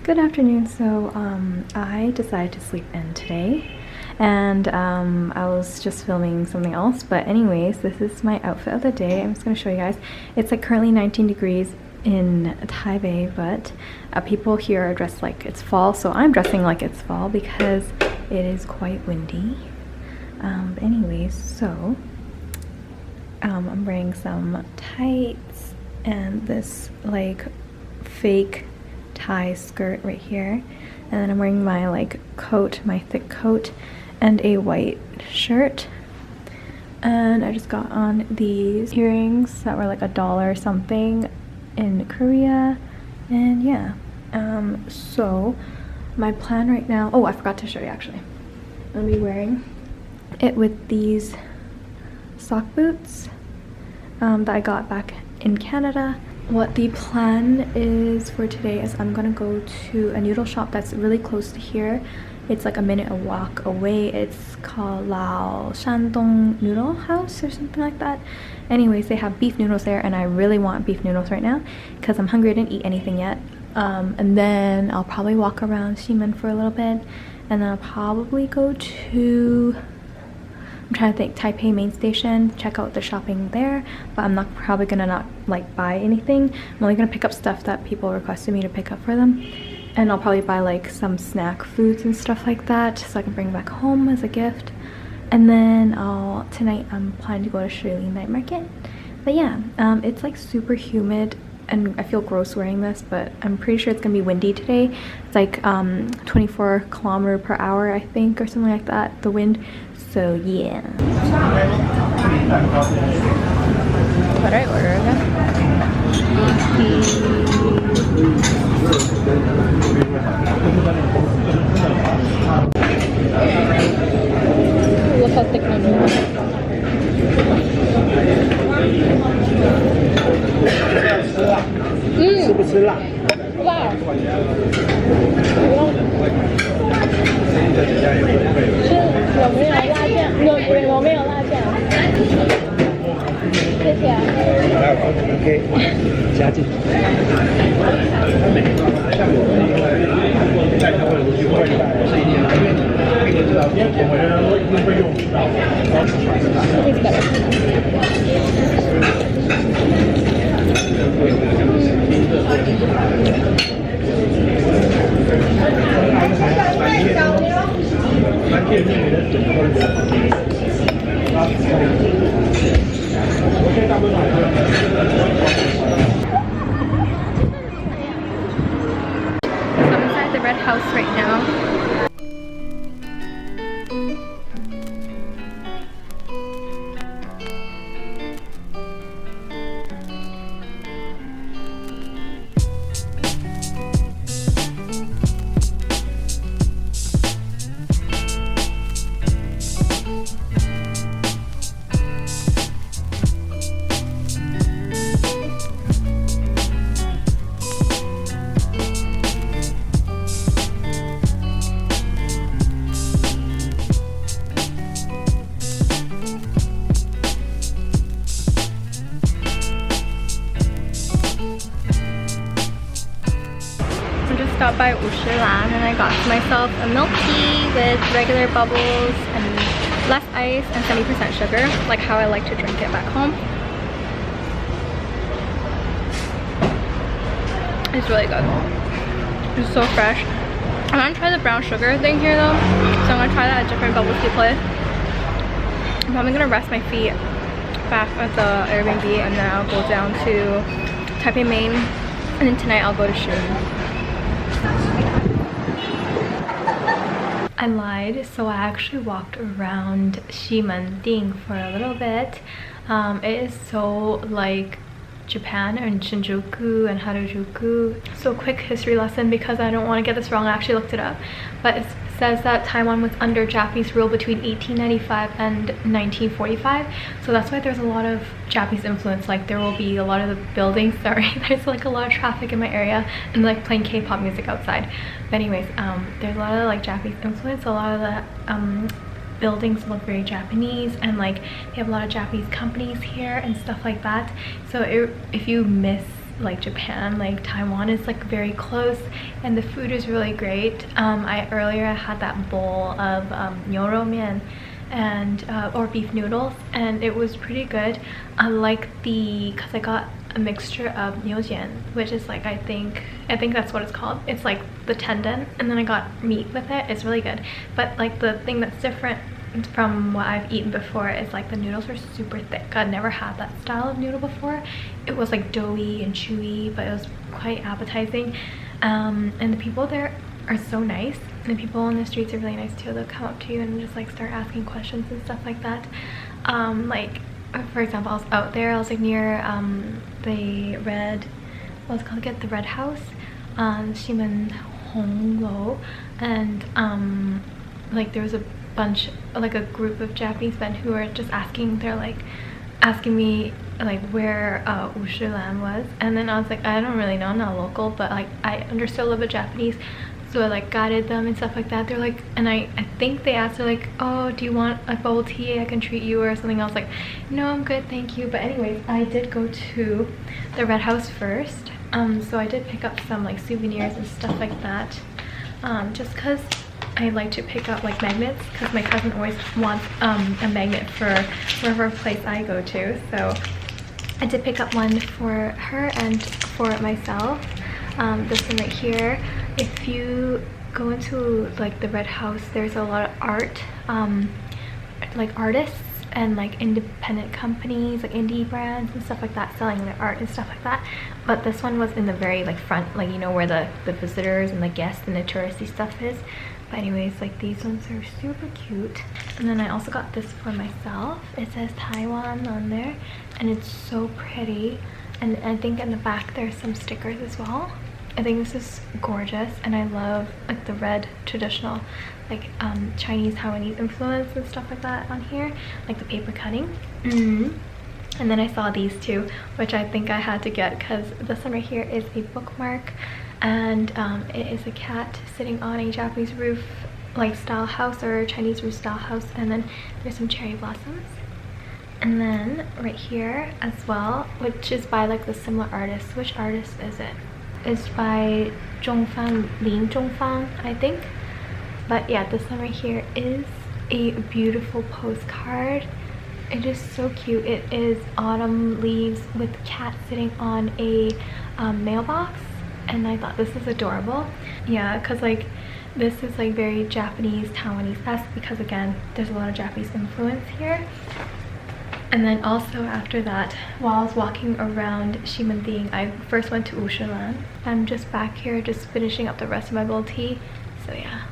Good afternoon. So I decided to sleep in today, and I was just filming something else, but anyways, this is my outfit of the day. I'm just gonna show you guys. It's like currently 19 degrees in Taipei, but people here are dressed like it's fall, so I'm dressing like it's fall because it is quite windy. But anyways, so I'm wearing some tights and this like fake tie skirt right here, and then I'm wearing my like coat, my thick coat, and a white shirt. And I just got on these earrings that were like $1 something in Korea, and yeah. So my plan right now, oh, I forgot to show you actually. I'm gonna be wearing it with these sock boots that I got back in Canada. What the plan is for today is I'm gonna go to a noodle shop that's really close to here. It's like a minute walk away. It's called Lao Shandong Noodle House or something like that. Anyways, they have beef noodles there, and I really want beef noodles right now because I'm hungry. I didn't eat anything yet. And then I'll probably walk around Ximending for a little bit, and then I'll probably go to, I'm trying to think, Taipei main station, check out the shopping there, but I'm not probably gonna not like buy anything. I'm only gonna pick up stuff that people requested me to pick up for them, and I'll probably buy like some snack foods and stuff like that so I can bring back home as a gift. And then tonight I'm planning to go to Shilin night market. But yeah, it's like super humid and I feel gross wearing this, but I'm pretty sure it's gonna be windy today. It's like 24 kilometers per hour, I think, or something like that, the wind. So yeah. What did I order again? Look how thick my noodle is. Wow. 有没有辣酱？我没有辣酱。谢谢啊。OK， 加进。I'm inside the red house right now. Stopped by Lan and I got myself a milk tea with regular bubbles and less ice and 70% sugar, like how I like to drink it back home. It's really good. It's so fresh. I'm gonna try the brown sugar thing here though, so I'm gonna try that at different bubble tea place. I'm probably gonna rest my feet back at the Airbnb, and then I'll go down to Taipei Main, and then tonight I'll go to Shilin. I lied, so I actually walked around Ximending for a little bit. It is so like Japan and Shinjuku and Harajuku. So quick history lesson because I don't want to get this wrong. I actually looked it up, but it says that Taiwan was under Japanese rule between 1895 and 1945. So that's why there's a lot of Japanese influence. Like there will be a lot of the buildings, sorry, there's like a lot of traffic in my area and like playing K-pop music outside. But anyways, there's a lot of like Japanese influence. A lot of the buildings look very Japanese, and like they have a lot of Japanese companies here and stuff like that. So if you miss like Japan. Like Taiwan is like very close, and the food is really great. I earlier had that bowl of nyoro mian and or beef noodles, and it was pretty good. I like because I got a mixture of nyojian, which is like I think that's what it's called. It's like the tendon, and then I got meat with it. It's really good. But like the thing that's different from what I've eaten before is like the noodles were super thick. I'd never had that style of noodle before. It was like doughy and chewy, but it was quite appetizing. And the people there are so nice, and the people on the streets are really nice too. They'll come up to you and just like start asking questions and stuff like that. Like for example, I was out there, I was like near the red, what's it called again, the red house, Ximending, and like there was a bunch, like a group of Japanese men who were just asking, they're like asking me like where Ushulan was, and then I was like, I don't really know, I'm not local, but like I understood a little bit Japanese, so I like guided them and stuff like that. They're like, and I think they asked her like, oh, do you want a bubble tea, I can treat you, or something else. Like, no, I'm good, thank you. But anyways, I did go to the red house first, so I did pick up some like souvenirs and stuff like that, just because I like to pick up like magnets, because my cousin always wants a magnet for wherever place I go to. So I did pick up one for her and for myself. This one right here. If you go into like the red house, there's a lot of art, like artists and like independent companies, like indie brands and stuff like that, selling their art and stuff like that. But this one was in the very like front, like you know where the visitors and the guests and the touristy stuff is. But anyways, like these ones are super cute. And then I also got this for myself. It says Taiwan on there, and it's so pretty. And I think in the back there's some stickers as well. I think this is gorgeous, and I love like the red traditional like Chinese Taiwanese influence and stuff like that on here, like the paper cutting. And then I saw these two, which I think I had to get, because this one right here is a bookmark, and it is a cat sitting on a Japanese roof like style house, or Chinese roof style house, and then there's some cherry blossoms. And then right here as well, which is by like the similar artist. Which artist is it? It's by Lin Zhongfang, I think. But yeah, this one right here is a beautiful postcard. It is so cute. It is autumn leaves with cat sitting on a mailbox, and I thought this is adorable. Yeah, because like this is like very Japanese Taiwanese-esque, because again there's a lot of Japanese influence here. And then also after that, while I was walking around Ximending, I first went to Ushulan. I'm just back here just finishing up the rest of my bubble tea, so yeah.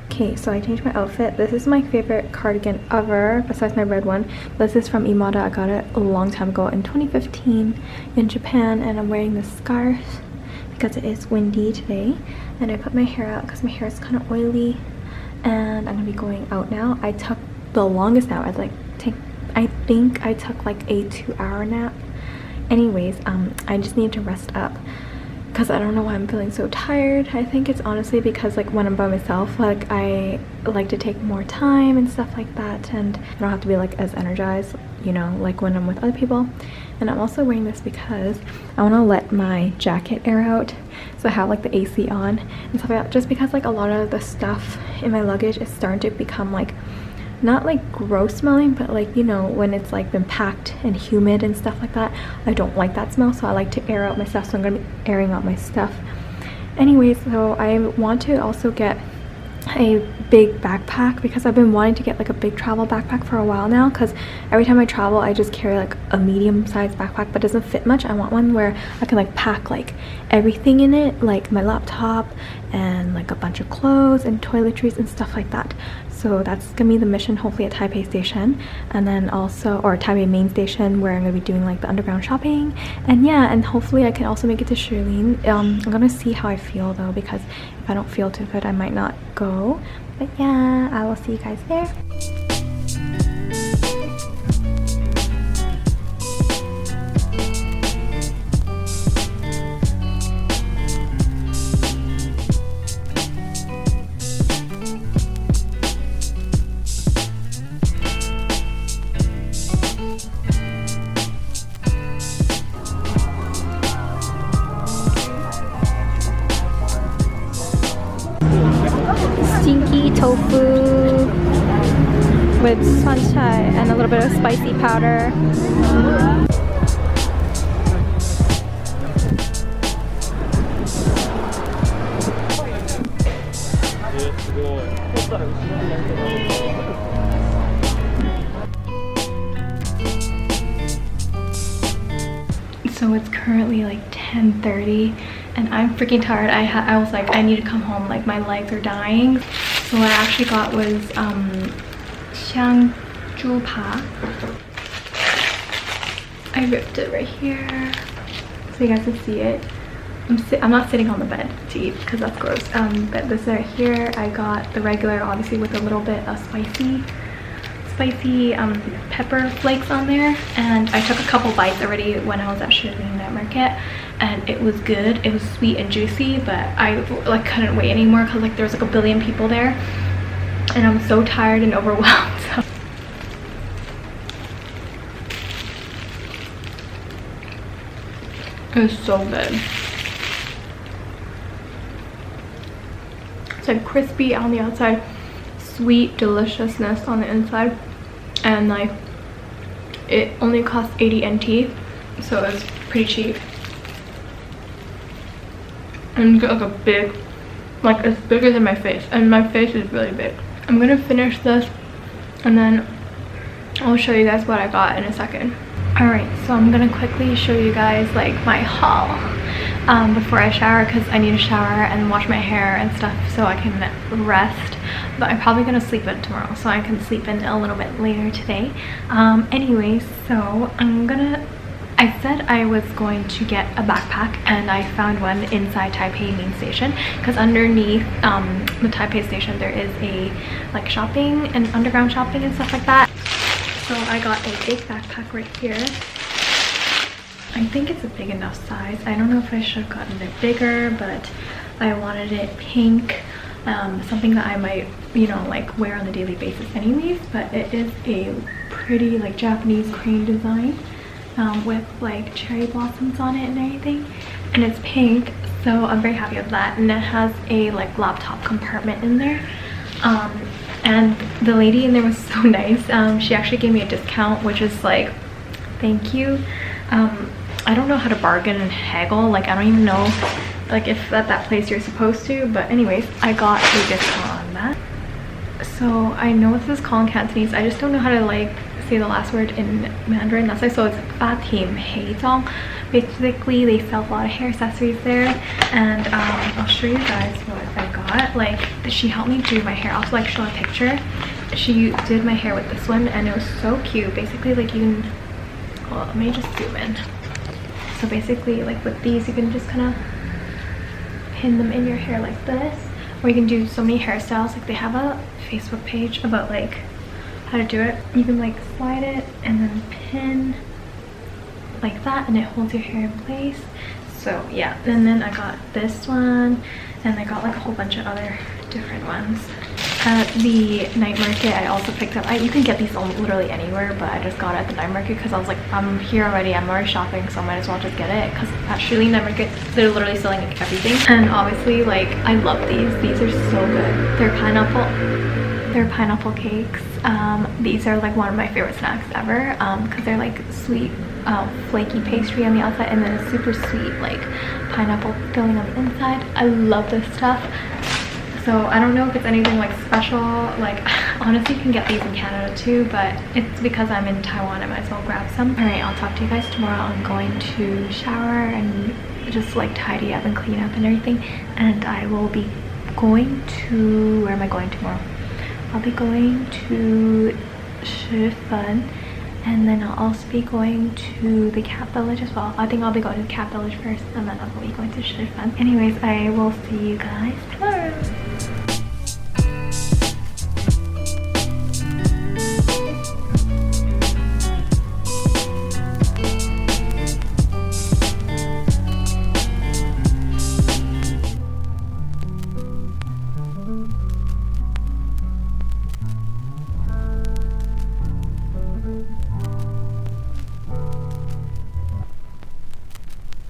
Okay, so I changed my outfit. This is my favorite cardigan ever, besides my red one. This is from Imada. I got it a long time ago in 2015 in Japan, and I'm wearing this scarf because it is windy today. And I put my hair out because my hair is kind of oily, and I'm gonna be going out now. I took the longest nap. I think I took like a 2-hour nap. Anyways, I just need to rest up because I don't know why I'm feeling so tired. I think it's honestly because like when I'm by myself, like I like to take more time and stuff like that, and I don't have to be like as energized, you know, like when I'm with other people. And I'm also wearing this because I want to let my jacket air out, so I have like the AC on and stuff like that, just because like a lot of the stuff in my luggage is starting to become like not like gross smelling, but like, you know, when it's like been packed and humid and stuff like that, I don't like that smell, so I like to air out my stuff. So I'm gonna be airing out my stuff. Anyways, so I want to also get a big backpack, because I've been wanting to get like a big travel backpack for a while now, because every time I travel I just carry like a medium-sized backpack, but it doesn't fit much. I want one where I can like pack like everything in it, like my laptop and like a bunch of clothes and toiletries and stuff like that. So that's gonna be the mission, hopefully at Taipei Station, and then also, or Taipei Main Station, where I'm gonna be doing like the underground shopping. And yeah, and hopefully I can also make it to Shilin. I'm gonna see how I feel though, because if I don't feel too good I might not go. But yeah, I will see you guys there. with sunshai and a little bit of spicy powder. So it's currently like 10:30 and I'm freaking tired. I was like, I need to come home, like my legs are dying. So what I actually got was xiangzhu pa. I ripped it right here so you guys can see it. I'm not sitting on the bed to eat because that's gross. But this right here, I got the regular, obviously with a little bit of spicy pepper flakes on there, and I took a couple bites already when I was at Ximending Night Market, and it was good. It was sweet and juicy, but I like couldn't wait anymore because like there was like a billion people there and I'm so tired and overwhelmed. So. It's so good. It's like crispy on the outside, sweet deliciousness on the inside, and like it only cost 80 NT, so it was pretty cheap. And like a big, like it's bigger than my face, and my face is really big. I'm gonna finish this and then I'll show you guys what I got in a second. Alright, so I'm gonna quickly show you guys like my haul before I shower, because I need to shower and wash my hair and stuff so I can rest. But I'm probably gonna sleep in tomorrow, so I can sleep in a little bit later today. Anyways, so I said I was going to get a backpack, and I found one inside Taipei main station, because underneath the Taipei station there is a like shopping and underground shopping and stuff like that. So I got a big backpack right here. I think it's a big enough size. I don't know if I should have gotten it bigger, but I wanted it pink. Something that I might, you know, like wear on a daily basis anyways. But it is a pretty like Japanese crane design with like cherry blossoms on it and everything. And it's pink, so I'm very happy with that. And it has a like laptop compartment in there. And the lady in there was so nice. She actually gave me a discount, which is like, thank you. I don't know how to bargain and haggle. Like, I don't even know like if at that place you're supposed to. But anyways, I got a discount on that. So I know this is called in Cantonese. I just don't know how to like say the last word in Mandarin. That's why. So it's Fa Tim Hei Zong. Basically, they sell a lot of hair accessories there, and I'll show you guys what I got. Like, she helped me do my hair. I'll also like show a picture. She did my hair with this one, and it was so cute. Basically, like you can, well, let me just zoom in. So basically, like with these, you can just kind of pin them in your hair like this, or you can do so many hairstyles. Like they have a Facebook page about like how to do it. You can like slide it and then pin like that, and it holds your hair in place. So yeah, and then I got this one, and I got like a whole bunch of other different ones. At the night market, I also picked up, you can get these literally anywhere, but I just got it at the night market because I was like, I'm here already, I'm already shopping, so I might as well just get it, because at Shilin night market, they're literally selling like everything. And obviously, like, I love these are so good. They're pineapple cakes. These are like one of my favorite snacks ever, because they're like sweet, flaky pastry on the outside, and then a super sweet like pineapple filling on the inside. I love this stuff. So I don't know if it's anything like special. Like, honestly, you can get these in Canada too, but it's because I'm in Taiwan, I might as well grab some. Alright, I'll talk to you guys tomorrow. I'm going to shower and just like tidy up and clean up and everything, and I will be going to, where am I going tomorrow? I'll be going to Shifen, and then I'll also be going to the Cat Village as well. I think I'll be going to the Cat Village first, and then I'll be going to Shifen. Anyways, I will see you guys tomorrow.